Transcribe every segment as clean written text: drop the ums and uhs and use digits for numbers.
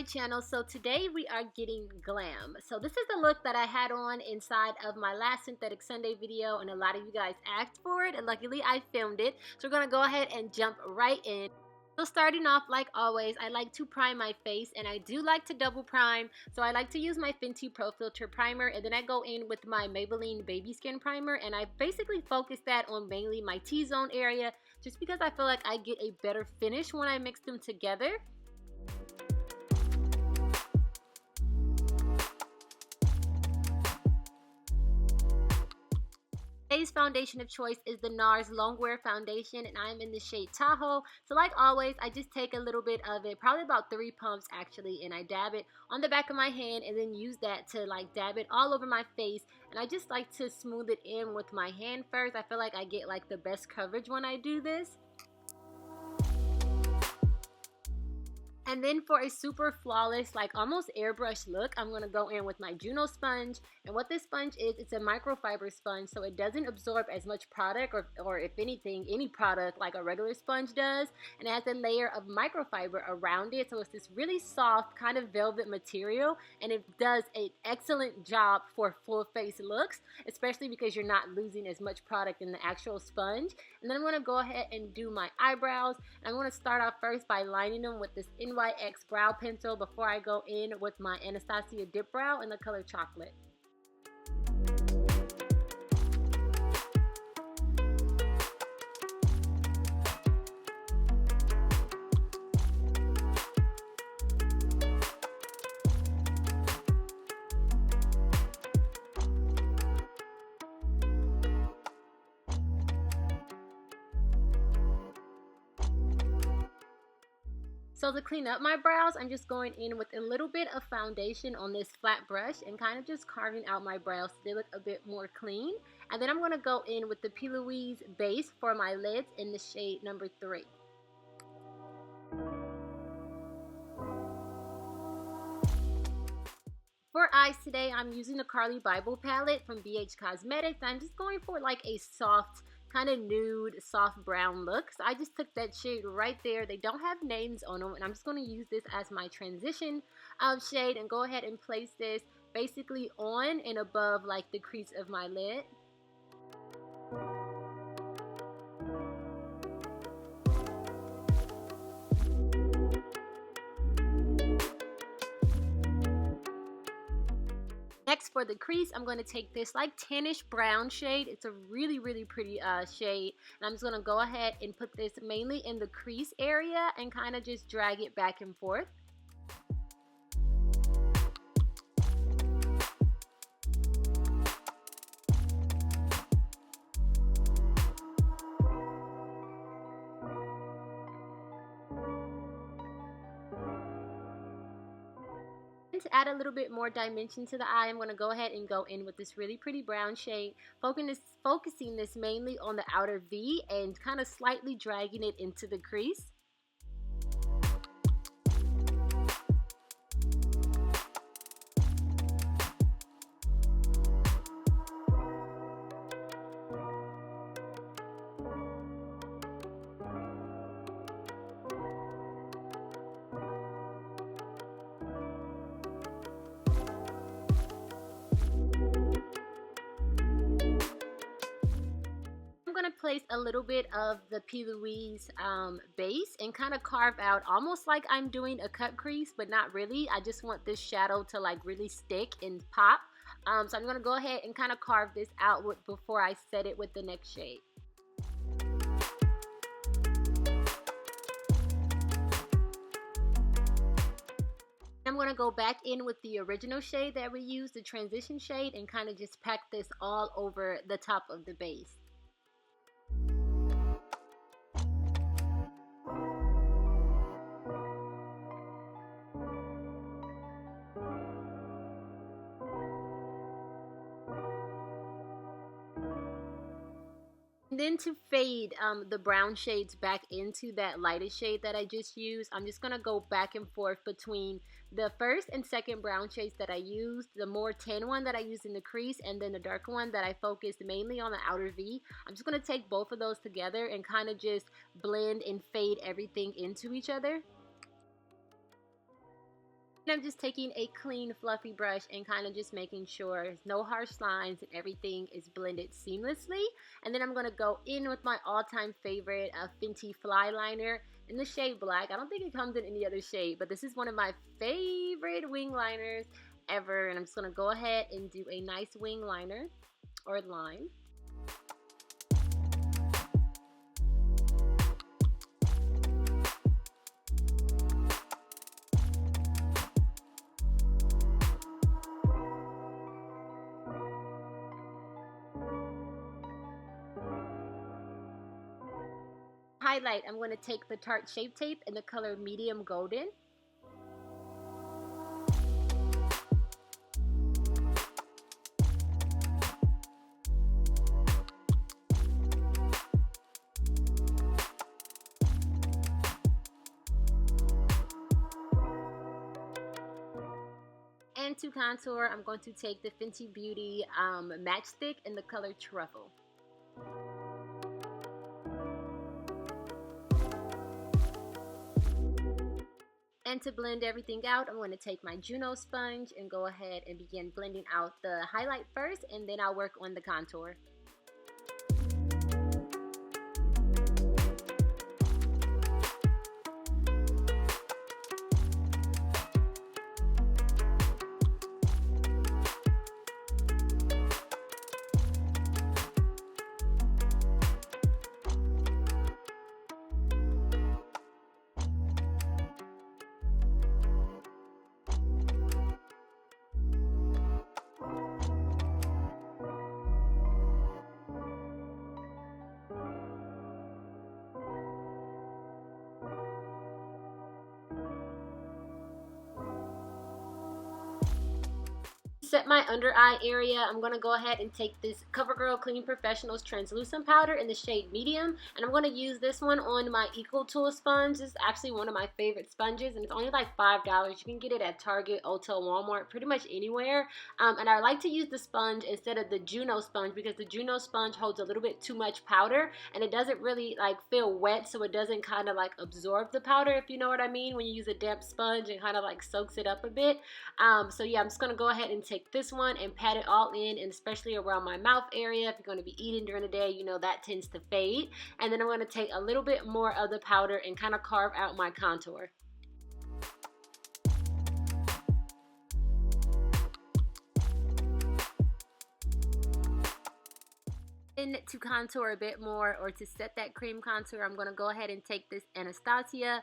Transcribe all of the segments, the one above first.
my channel. So today we are getting glam. So this is the look that I had on inside of my last Synthetic Sunday video, and a lot of you guys asked for it, and luckily I filmed it. So we're gonna go ahead and jump right in. So starting off, like always, I like to prime my face, and I do like to double prime. So I like to use my Fenty Pro Filter primer, and then I go in with my Maybelline Baby Skin primer, and I basically focus that on mainly my T-zone area, just because I feel like I get a better finish when I mix them together. Today's foundation of choice is the NARS Longwear Foundation, and I'm in the shade Tahoe. So like always, I just take a little bit of it, probably about 3 pumps actually, and I dab it on the back of my hand and then use that to like dab it all over my face. And I just like to smooth it in with my hand first. I feel like I get like the best coverage when I do this. And then for a super flawless, like almost airbrush look, I'm going to go in with my Juno sponge. And what this sponge is, it's a microfiber sponge, so it doesn't absorb as much product or if anything, any product like a regular sponge does. And it has a layer of microfiber around it, so it's this really soft kind of velvet material. And it does an excellent job for full face looks, especially because you're not losing as much product in the actual sponge. And then I'm going to go ahead and do my eyebrows. And I'm going to start off first by lining them with this NYX brow pencil before I go in with my Anastasia dip brow in the color chocolate. So to clean up my brows, I'm just going in with a little bit of foundation on this flat brush and kind of just carving out my brows so they look a bit more clean. And then I'm going to go in with the P. Louise base for my lids in the shade number 3. For eyes today, I'm using the Carly Bible palette from BH Cosmetics. I'm just going for like a soft, kind of nude, soft brown look. So I just took that shade right there. They don't have names on them, and I'm just going to use this as my transition shade and go ahead and place this basically on and above like the crease of my lid. Next, for the crease, I'm going to take this like tannish brown shade. It's a really, really pretty shade. And I'm just going to go ahead and put this mainly in the crease area and kind of just drag it back and forth. To add a little bit more dimension to the eye, I'm going to go ahead and go in with this really pretty brown shade, focusing this mainly on the outer V and kind of slightly dragging it into the crease. Place a little bit of the P. Louise base and kind of carve out almost like I'm doing a cut crease, but not really. I just want this shadow to like really stick and pop. So I'm going to go ahead and kind of carve this out before I set it with the next shade. I'm going to go back in with the original shade that we used, the transition shade, and kind of just pack this all over the top of the base. And then to fade the brown shades back into that lightest shade that I just used, I'm just going to go back and forth between the first and second brown shades that I used, the more tan one that I used in the crease, and then the darker one that I focused mainly on the outer V. I'm just going to take both of those together and kind of just blend and fade everything into each other. And I'm just taking a clean, fluffy brush and kind of just making sure there's no harsh lines and everything is blended seamlessly. And then I'm going to go in with my all-time favorite Fenty Fly Liner in the shade Black. I don't think it comes in any other shade, but this is one of my favorite wing liners ever. And I'm just going to go ahead and do a nice wing liner or line. Highlight, I'm going to take the Tarte Shape Tape in the color Medium Golden. And to contour, I'm going to take the Fenty Beauty Matchstick in the color Truffle. And to blend everything out, I'm going to take my Juno sponge and go ahead and begin blending out the highlight first, and then I'll work on the contour. Set my under eye area, I'm going to go ahead and take this CoverGirl Clean Professionals translucent powder in the shade medium, and I'm going to use this one on my Eco Tool sponge. This is actually one of my favorite sponges, and it's only like $5. You can get it at Target, Ulta, Walmart, pretty much anywhere. And I like to use the sponge instead of the Juno sponge because the Juno sponge holds a little bit too much powder, and it doesn't really like feel wet, so it doesn't kind of like absorb the powder, if you know what I mean. When you use a damp sponge, it kind of like soaks it up a bit. So yeah, I'm just going to go ahead and take this one and pat it all in, and especially around my mouth area. If you're going to be eating during the day, you know that tends to fade. And then I'm going to take a little bit more of the powder and kind of carve out my contour. And to contour a bit more, or to set that cream contour, I'm going to go ahead and take this Anastasia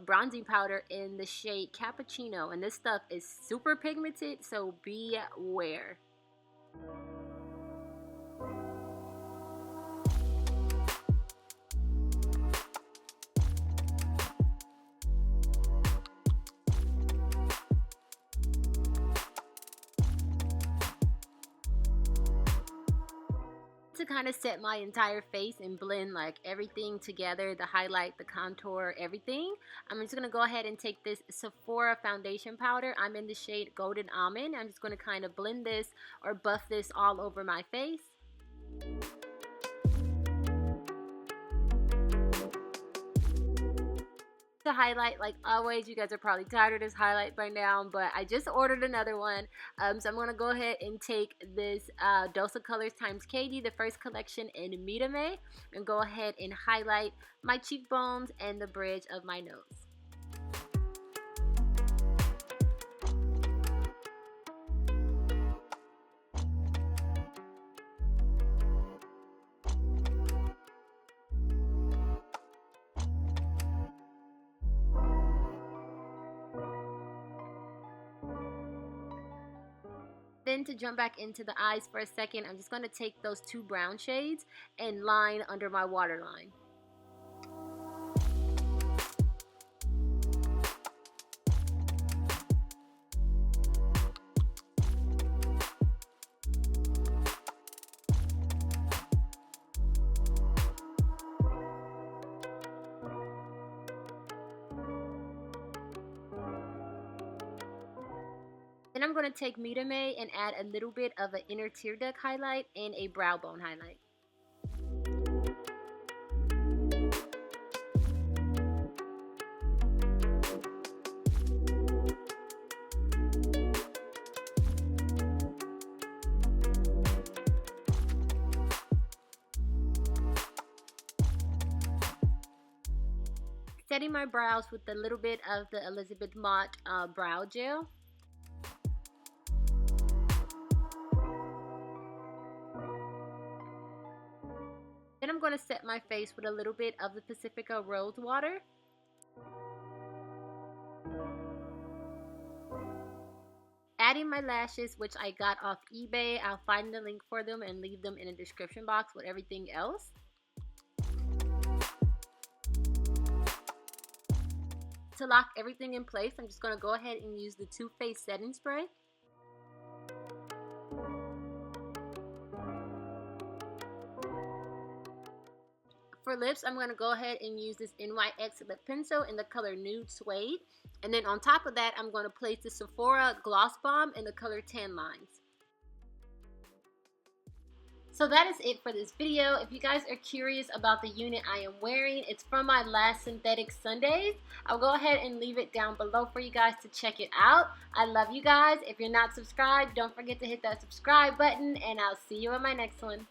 bronzing powder in the shade Cappuccino. And this stuff is super pigmented, so beware. To kind of set my entire face and blend like everything together, the highlight, the contour, everything, I'm just going to go ahead and take this Sephora foundation powder. I'm in the shade Golden Almond. I'm just going to kind of blend this or buff this all over my face. To highlight, like always, you guys are probably tired of this highlight by now, but I just ordered another one. So I'm going to go ahead and take this Dose of Colors times Katie, the first collection in Midame, and go ahead and highlight my cheekbones and the bridge of my nose. Then to jump back into the eyes for a second, I'm just going to take those two brown shades and line under my waterline. Then I'm going to take Midame and add a little bit of an inner tear duct highlight and a brow bone highlight. setting my brows with a little bit of the Elizabeth Mott brow gel. Then I'm going to set my face with a little bit of the Pacifica Rose Water. Adding my lashes, which I got off eBay. I'll find the link for them and leave them in the description box with everything else. To lock everything in place, I'm just going to go ahead and use the Too Faced setting spray. For lips, I'm going to go ahead and use this NYX lip pencil in the color Nude Suede. And then on top of that, I'm going to place the Sephora Gloss Bomb in the color Tan Lines. So that is it for this video. If you guys are curious about the unit I am wearing, it's from my last synthetic Sundays. I'll go ahead and leave it down below for you guys to check it out. I love you guys. If you're not subscribed, don't forget to hit that subscribe button, and I'll see you in my next one.